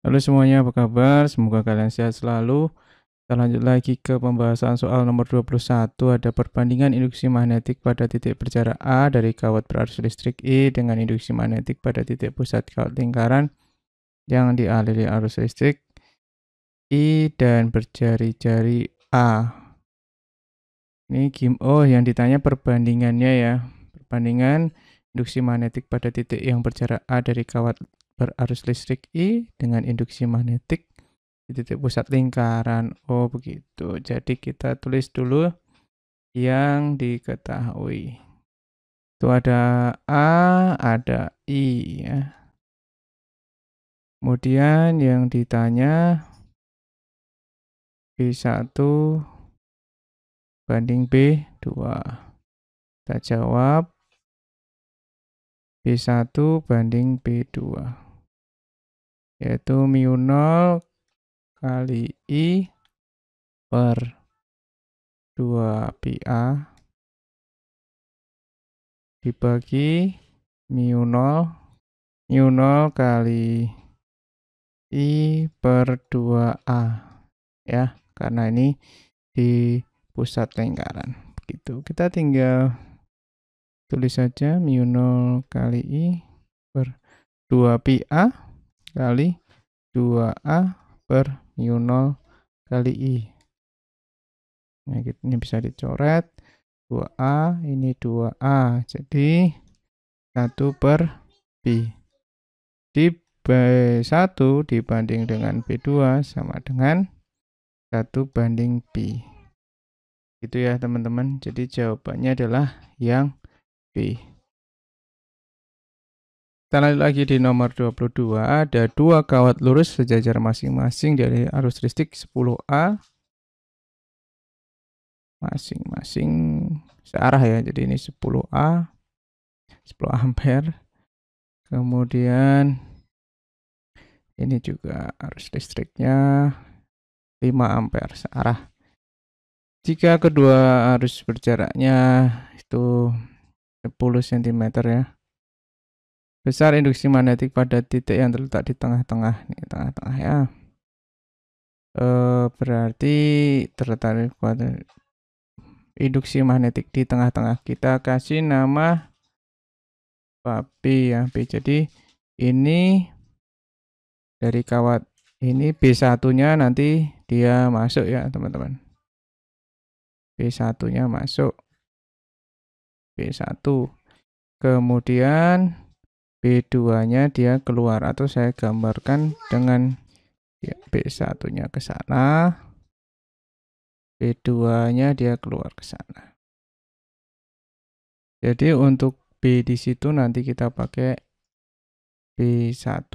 Halo semuanya, apa kabar? Semoga kalian sehat selalu. Kita lanjut lagi ke pembahasan soal nomor 21. Ada perbandingan induksi magnetik pada titik berjarak A dari kawat berarus listrik I dengan induksi magnetik pada titik pusat kawat lingkaran yang dialiri arus listrik I dan berjari-jari A. Yang ditanya perbandingannya ya. Perbandingan induksi magnetik pada titik yang berjarak A dari kawat berarus listrik I dengan induksi magnetik di titik pusat lingkaran. Oh begitu. Jadi kita tulis dulu yang diketahui. Itu ada A, ada I ya. Kemudian yang ditanya B1 banding B2. Kita jawab B1 banding B2. Yaitu mu0 kali I per 2πA dibagi mu0 kali I per 2A ya, karena ini di pusat lingkaran. Begitu. Kita tinggal tulis saja mu0 kali I per 2πA kali 2A per mu0 kali I. Nah, ini bisa dicoret. 2A, ini 2A. Jadi 1 per B. Di B1 dibanding dengan B2 sama dengan 1 banding B. Gitu ya teman-teman. Jadi jawabannya adalah yang B. Kita lanjut lagi di nomor 22. Ada dua kawat lurus sejajar masing-masing dari arus listrik 10A. Masing-masing searah ya. Jadi ini 10A. 10 ampere. Kemudian ini juga arus listriknya 5 ampere searah. Jika kedua arus berjaraknya itu 10 cm ya. Besar induksi magnetik pada titik yang terletak di tengah-tengah. Ini tengah-tengah ya. Berarti terletak pada induksi magnetik di tengah-tengah. Kita kasih nama B ya. B. Jadi ini dari kawat ini B1-nya nanti dia masuk ya teman-teman. B1-nya masuk. B1. Kemudian B2-nya dia keluar, atau saya gambarkan dengan ya, B1-nya ke sana. B2-nya dia keluar ke sana. Jadi untuk B di situ nanti kita pakai B1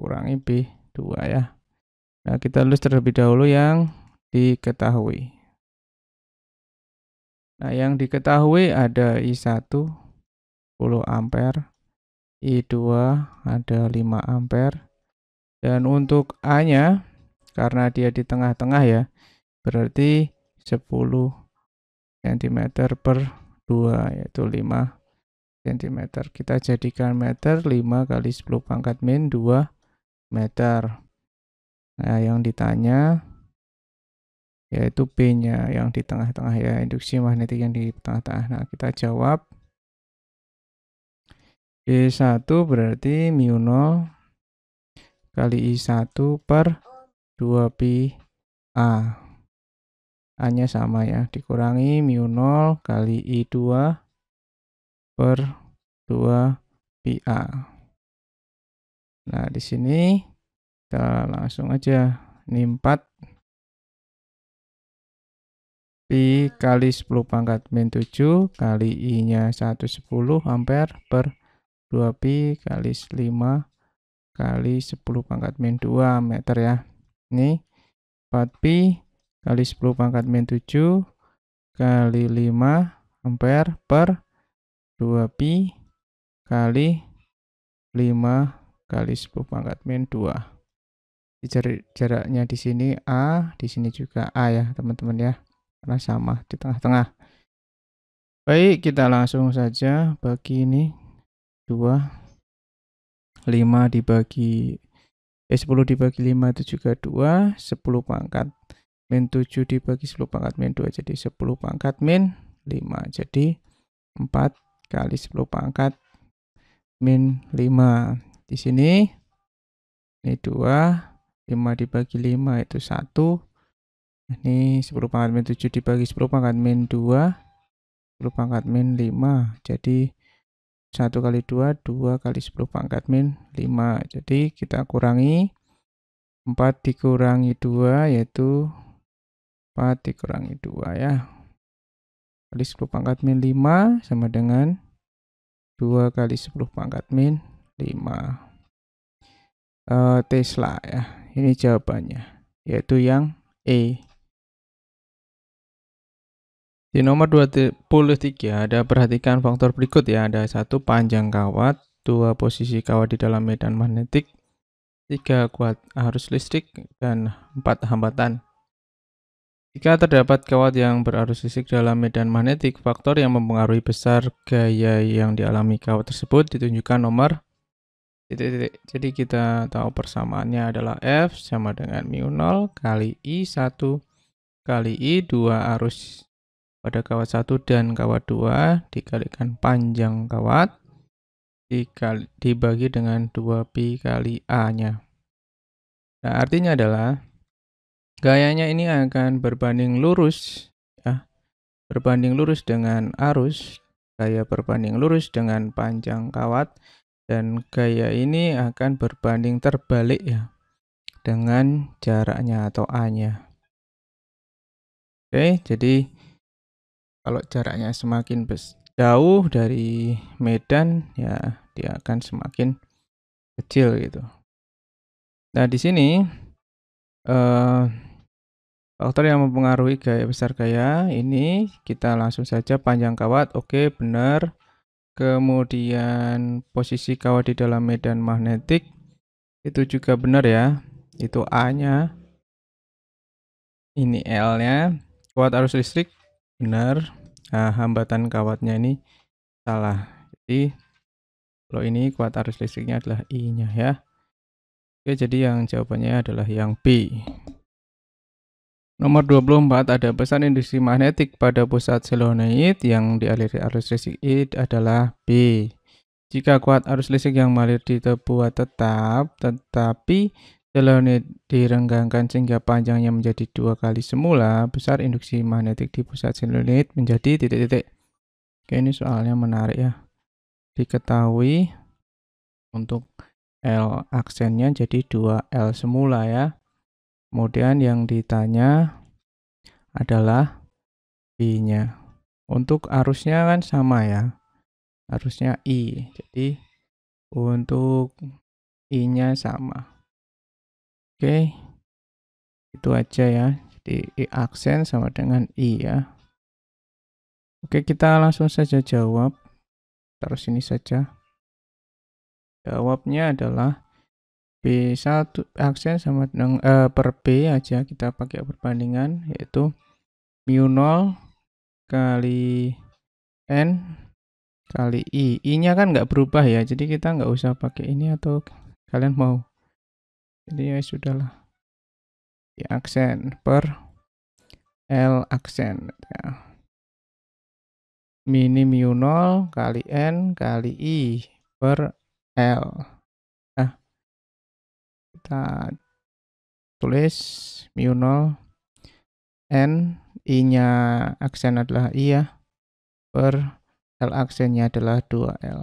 kurangi B2 ya. Nah, kita tulis terlebih dahulu yang diketahui. Nah, yang diketahui ada I1 10 ampere, I2 ada 5 ampere, dan untuk A-nya karena dia di tengah-tengah ya, berarti 10 cm per 2 yaitu 5 cm. Kita jadikan meter, 5 kali 10 pangkat min 2 meter. Nah, yang ditanya yaitu B-nya yang di tengah-tengah ya, induksi magnetik yang di tengah-tengah. Nah, kita jawab B1 berarti mu0 kali I1 per 2πA. A-nya sama ya, dikurangi mu0 kali I2 per 2πA. Nah, di sini kita langsung aja. Ini 4 pi kali 10 pangkat min 7 kali I-nya 110 ampere per 2pi kali 5 kali 10 pangkat min 2 meter ya. Ini 4pi kali 10 pangkat min 7 kali 5 ampere per 2pi kali 5 kali 10 pangkat min 2. Jaraknya di sini A, di sini juga A ya teman-teman ya. Karena sama di tengah-tengah. Baik, kita langsung saja bagi ini 2. 5 dibagi Ya 10 dibagi 5 itu juga 2, 10 pangkat min 7 dibagi 10 pangkat min 2, jadi 10 pangkat min 5. Jadi 4 kali 10 pangkat min 5. Di sini ini 2, 5 dibagi 5 itu 1. Ini 10 pangkat min 7 dibagi 10 pangkat min 2, 10 pangkat min 5. Jadi 1 kali 2, 2 kali 10 pangkat min 5. Jadi kita kurangi 4 dikurangi 2 yaitu 4 dikurangi 2 ya. Kali 10 pangkat min 5 sama dengan 2 kali 10 pangkat min 5. Tesla ya. Ini jawabannya, yaitu yang E. Di nomor 23 ada perhatikan faktor berikut ya. Ada 1 panjang kawat, 2 posisi kawat di dalam medan magnetik, 3 kuat arus listrik, dan 4 hambatan. Jika terdapat kawat yang berarus listrik dalam medan magnetik, faktor yang mempengaruhi besar gaya yang dialami kawat tersebut ditunjukkan nomor titik-titik. Jadi kita tahu persamaannya adalah F sama dengan mu0 kali I1 kali I2 arus pada kawat 1 dan kawat 2 dikalikan panjang kawat dibagi dengan 2pi kali A-nya. Nah, artinya adalah gayanya ini akan berbanding lurus ya. Berbanding lurus dengan arus, gaya berbanding lurus dengan panjang kawat, dan gaya ini akan berbanding terbalik ya dengan jaraknya atau A-nya. Oke, jadi kalau jaraknya semakin jauh dari medan ya dia akan semakin kecil gitu. Nah, di sini faktor yang mempengaruhi gaya besar gaya ini kita langsung saja panjang kawat. Oke, benar. Kemudian posisi kawat di dalam medan magnetik itu juga benar ya. Itu A-nya. Ini L-nya. Kuat arus listrik benar. Nah, hambatan kawatnya ini salah. Jadi kalau ini kuat arus listriknya adalah I-nya ya. Oke, jadi yang jawabannya adalah yang B. Nomor 24 ada pesan induksi magnetik pada pusat solenoid yang dialiri arus listrik I adalah B. Jika kuat arus listrik yang mengalir dibuat tetap, tetapi solenoid direnggangkan sehingga panjangnya menjadi 2 kali semula, besar induksi magnetik di pusat solenoid menjadi titik-titik. Oke, ini soalnya menarik ya. Diketahui untuk L aksennya jadi 2L semula ya. Kemudian yang ditanya adalah B-nya. Untuk arusnya kan sama ya. Arusnya I. Jadi untuk I-nya sama. Oke. Itu aja ya. Jadi I aksen sama dengan I ya. Oke, kita langsung saja jawab. Taruh sini saja. Jawabnya adalah B1 aksen sama dengan per B aja kita pakai perbandingan, yaitu mu0 kali N kali I. I-nya kan nggak berubah ya, jadi kita nggak usah pakai ini atau kalian mau. Jadi ya sudahlah. I aksen per L aksen. Ya. Mini mu0 kali N kali I per L. Nah, kita tulis mu0 N, I-nya aksen adalah I ya, per L aksennya adalah 2L.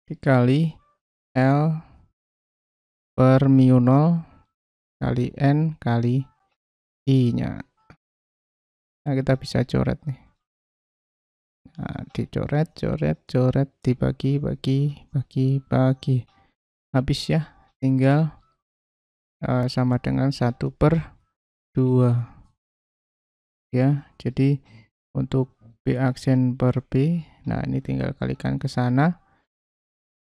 Dikali L per mu0 kali N kali I-nya. Nah, kita bisa coret nih. Nah, dicoret, coret, dibagi, bagi. Habis ya, tinggal sama dengan 1/2. Ya, jadi untuk B aksen per B, nah ini tinggal kalikan ke sana.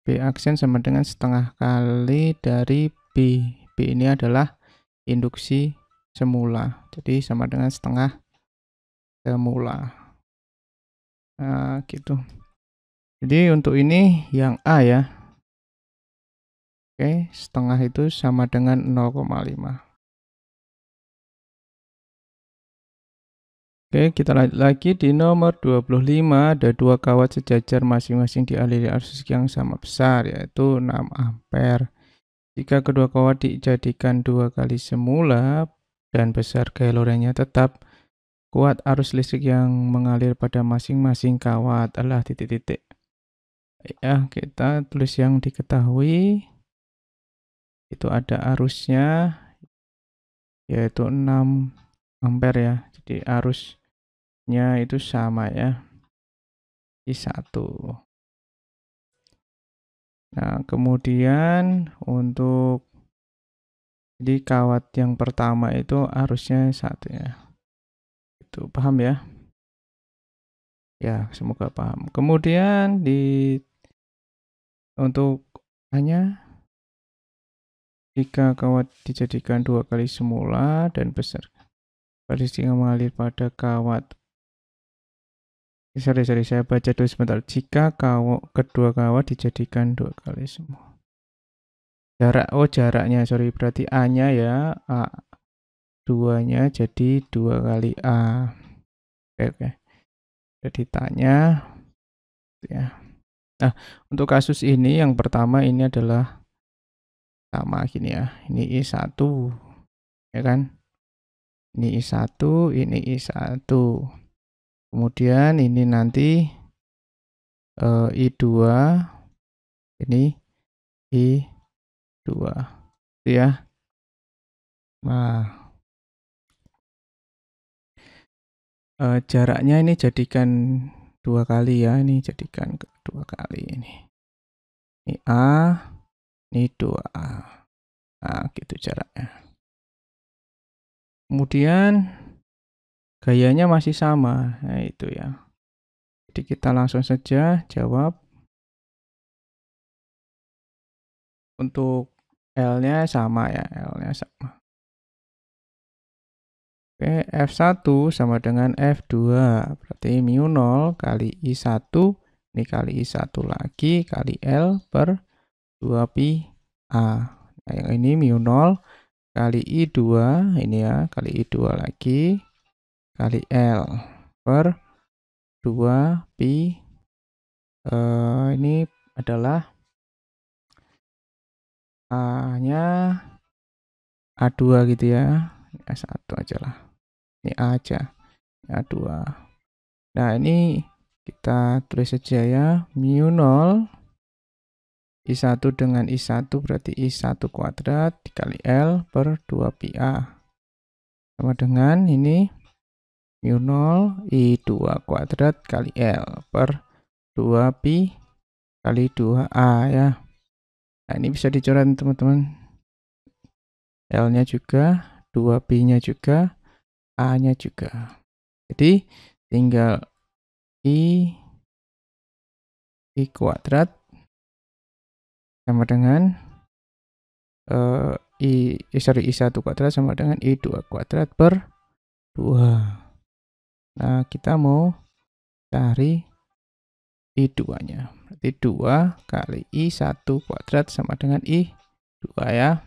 B aksen sama dengan setengah kali dari B. B ini adalah induksi semula. Jadi sama dengan setengah semula. Nah, gitu. Jadi untuk ini yang A ya. Oke, setengah itu sama dengan 0,5. Oke, kita lanjut lagi di nomor 25. Ada dua kawat sejajar masing-masing dialiri arus listrik yang sama besar, yaitu 6 ampere. Jika kedua kawat dijadikan 2 kali semula dan besar gaya lorentnya tetap, kuat arus listrik yang mengalir pada masing-masing kawat adalah titik-titik. Ya, kita tulis yang diketahui. Itu ada arusnya, yaitu 6 ampere ya. Jadi arusnya itu sama ya, I1. Nah, kemudian untuk jadi kawat yang pertama itu arusnya 1 ya. Itu paham ya? Ya, semoga paham. Kemudian untuk hanya jika kawat dijadikan 2 kali semula dan besar listrik yang mengalir pada kawat. Sorry, saya baca dulu sebentar. Jika kedua kawat dijadikan 2 kali semula. Jaraknya, sorry, berarti A-nya ya, A2-nya jadi 2 kali A. Oke. Jadi tanya ya. Nah, untuk kasus ini yang pertama ini adalah sama gini ya. Ini I1 ya kan? Ini I1, ini I1. Kemudian ini nanti I2, ini I2. Itu ya. Nah, jaraknya ini jadikan 2 kali ya. Ini jadikan 2 kali ini. Ini A, ini 2A. Nah, gitu jaraknya. Kemudian gayanya masih sama. Nah, itu ya. Jadi kita langsung saja jawab. Untuk L-nya sama ya, L-nya sama. Oke, F1 sama dengan F2. Berarti mu 0 kali I1, ini kali I1 lagi, kali L per 2pi A. Nah, yang ini mu 0 kali I2, ini ya, kali I2 lagi, kali L per 2pi, ini adalah A-nya A2 gitu ya. Ini A1 aja lah. Ini A aja. Ini A2. Nah, ini kita tulis saja ya. Mu 0 I1 dengan I1 berarti I1 kuadrat dikali L per 2pi A. Sama dengan ini mu 0 I2 kuadrat kali L per 2pi kali 2A ya. Nah, ini bisa dicoret teman-teman. L-nya juga, 2pi-nya juga, A-nya juga. Jadi tinggal I kuadrat sama dengan I1 kuadrat sama dengan I2 kuadrat per 2. Nah, kita mau cari I2-nya. Berarti 2 kali I1 kuadrat sama dengan I2 ya.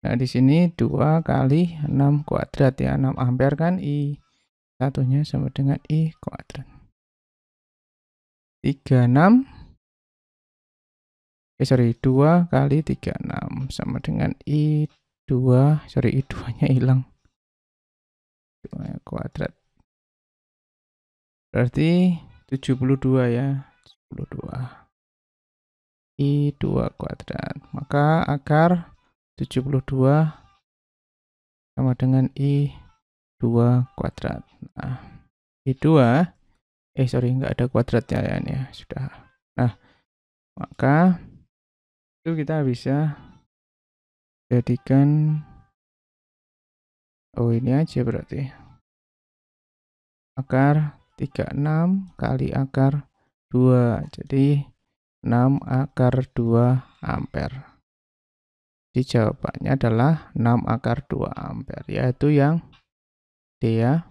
Nah, di sini 2 kali 6 kuadrat ya. 6 ampere kan, I1-nya sama dengan I kuadrat. 2 kali 36 sama dengan I2, I2-nya hilang. 2 kuadrat. Berarti 72 ya. 72. I2 kuadrat. Maka akar 72 sama dengan I2 kuadrat. Nah, I2 enggak ada kuadratnya ya ini ya, sudah. Nah, maka itu kita bisa jadikan ini aja berarti. Akar 36 kali akar 2. Jadi 6 akar 2 ampere. Jadi jawabannya adalah 6 akar 2 ampere, yaitu yang D ya.